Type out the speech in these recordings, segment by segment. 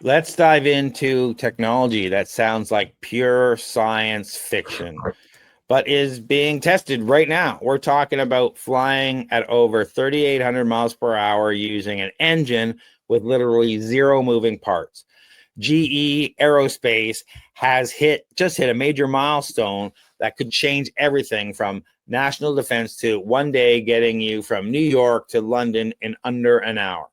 Let's dive into technology that sounds like pure science fiction, but is being tested right now. We're talking about flying at over 3,800 miles per hour using an engine with literally zero moving parts. GE Aerospace has just hit a major milestone that could change everything from national defense to one day getting you from New York to London in under an hour.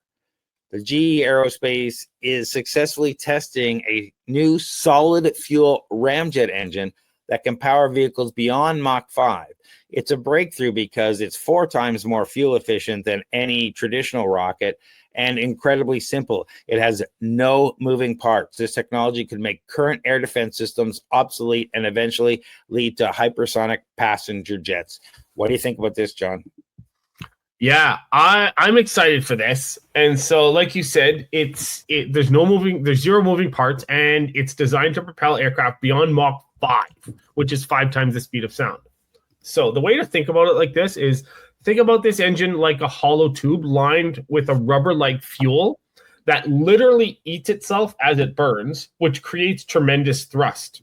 The GE Aerospace is successfully testing a new solid fuel ramjet engine that can power vehicles beyond Mach 5. It's a breakthrough because it's 4 times more fuel efficient than any traditional rocket and incredibly simple. It has no moving parts. This technology could make current air defense systems obsolete and eventually lead to hypersonic passenger jets. What do you think about this, John? Yeah, I'm excited for this. And so, like you said, there's zero moving parts, and it's designed to propel aircraft beyond Mach 5, which is 5 times the speed of sound. So the way to think about it like this is think about this engine like a hollow tube lined with a rubber-like fuel that literally eats itself as it burns, which creates tremendous thrust.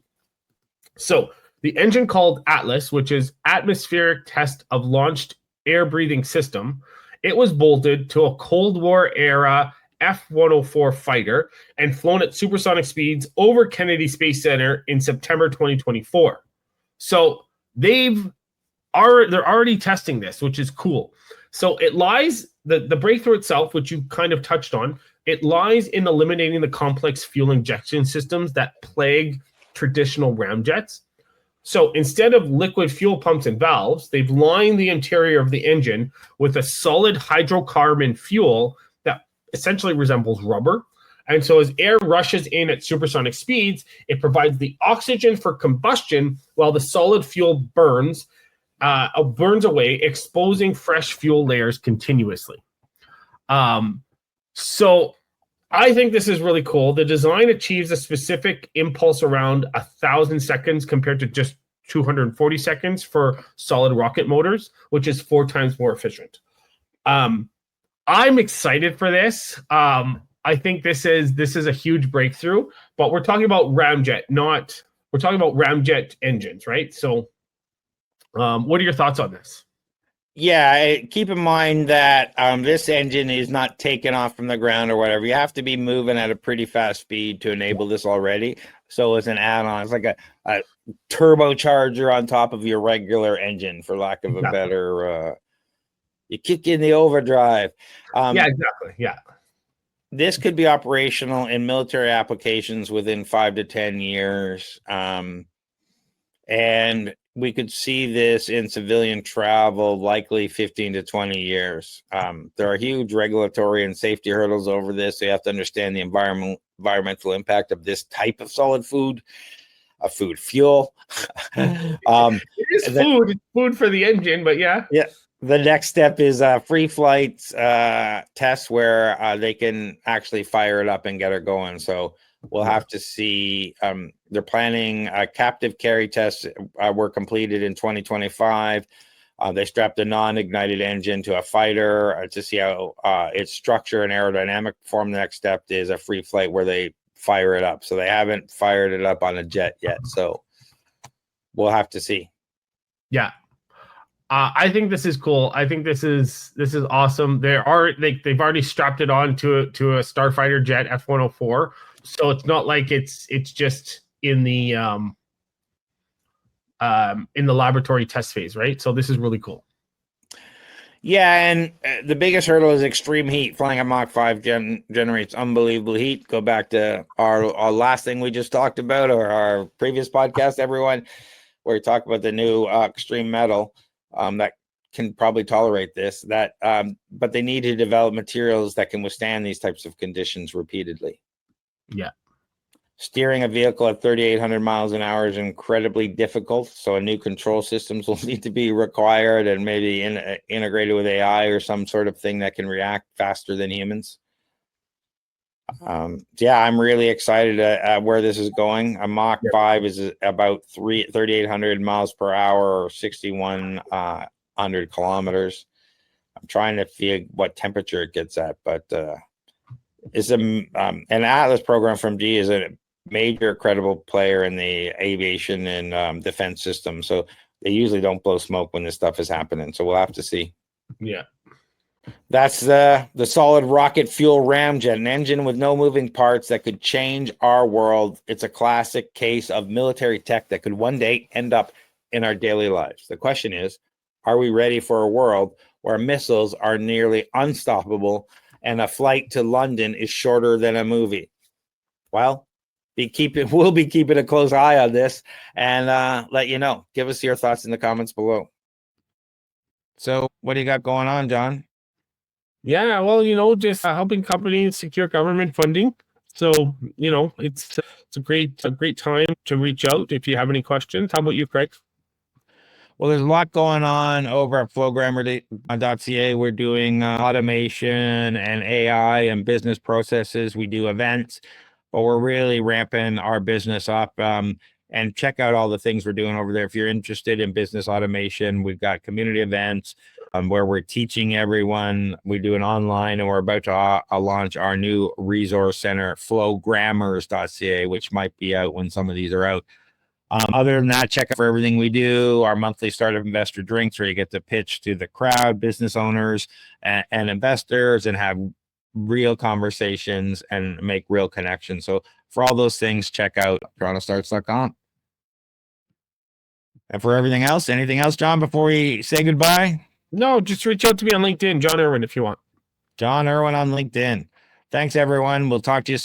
So the engine called Atlas, which is Atmospheric Test of Launched Air-Breathing System, it was bolted to a Cold War era F-104 fighter and flown at supersonic speeds over Kennedy Space Center in September 2024. So they're already testing this, which is cool. So it lies, the breakthrough itself, which you kind of touched on, it lies in eliminating the complex fuel injection systems that plague traditional ramjets. So instead of liquid fuel pumps and valves, they've lined the interior of the engine with a solid hydrocarbon fuel that essentially resembles rubber. And so as air rushes in at supersonic speeds, it provides the oxygen for combustion while the solid fuel burns away, exposing fresh fuel layers continuously. So I think this is really cool. The design achieves a specific impulse around 1,000 seconds compared to just 240 seconds for solid rocket motors, which is 4 times more efficient. I'm excited for this. I think this is a huge breakthrough, but we're talking about ramjet, we're talking about ramjet engines, right? So what are your thoughts on this? Yeah, keep in mind that this engine is not taken off from the ground or whatever. You have to be moving at a pretty fast speed to enable this already. So it's an add-on. It's like a turbocharger on top of your regular engine, for lack of a better. You kick in the overdrive. Yeah, exactly. Yeah. This could be operational in military applications within 5 to 10 years. And we could see this in civilian travel, likely 15 to 20 years. There are huge regulatory and safety hurdles over this. So you have to understand the environmental impact of this type of solid fuel. It is food. It's food for the engine, but yeah. Yeah. The next step is free flights tests where they can actually fire it up and get it going. So we'll have to see. They're planning captive carry tests were completed in 2025. They strapped a non-ignited engine to a fighter to see how its structure and aerodynamic perform. The next step is a free flight where they fire it up. So they haven't fired it up on a jet yet. So we'll have to see. Yeah. I think this is cool. I think this is awesome. They've already strapped it on to a Starfighter jet F-104. So it's not like it's just in the laboratory test phase, right? So this is really cool. Yeah, and the biggest hurdle is extreme heat. Flying at Mach 5 generates unbelievable heat. Go back to our last thing we just talked about, or our previous podcast, everyone, where we talk about the new extreme metal that can probably tolerate this. But they need to develop materials that can withstand these types of conditions repeatedly. Yeah. Steering a vehicle at 3,800 miles an hour is incredibly difficult. So a new control systems will need to be required and maybe integrated with AI or some sort of thing that can react faster than humans. Yeah, I'm really excited where this is going. A Mach 5 is about 3,800 miles per hour or 6,100 kilometers. I'm trying to feel what temperature it gets at, but is an Atlas program from GE is a major credible player in the aviation and defense system. So they usually don't blow smoke when this stuff is happening. So we'll have to see. Yeah. That's the solid rocket fuel ramjet, an engine with no moving parts that could change our world. It's a classic case of military tech that could one day end up in our daily lives. The question is, are we ready for a world where missiles are nearly unstoppable and a flight to London is shorter than a movie? Well, we'll be keeping a close eye on this and let you know. Give us your thoughts in the comments below. So what do you got going on, John? Yeah, well, just helping companies secure government funding. So, it's a great time to reach out if you have any questions. How about you, Craig? Well, there's a lot going on over at flowgrammer.ca. We're doing automation and AI and business processes. We do events, but we're really ramping our business up. And check out all the things we're doing over there. If you're interested in business automation, we've got community events where we're teaching everyone. We do an online, and we're about to launch our new resource center, flowgrammers.ca, which might be out when some of these are out. Other than that, check out for everything we do. Our monthly startup investor drinks, where you get to pitch to the crowd, business owners and investors, and have real conversations and make real connections. So for all those things, check out TorontoStarts.com. And for everything else, anything else, John, before we say goodbye? No, just reach out to me on LinkedIn, John Irwin, if you want. John Irwin on LinkedIn. Thanks, everyone. We'll talk to you soon.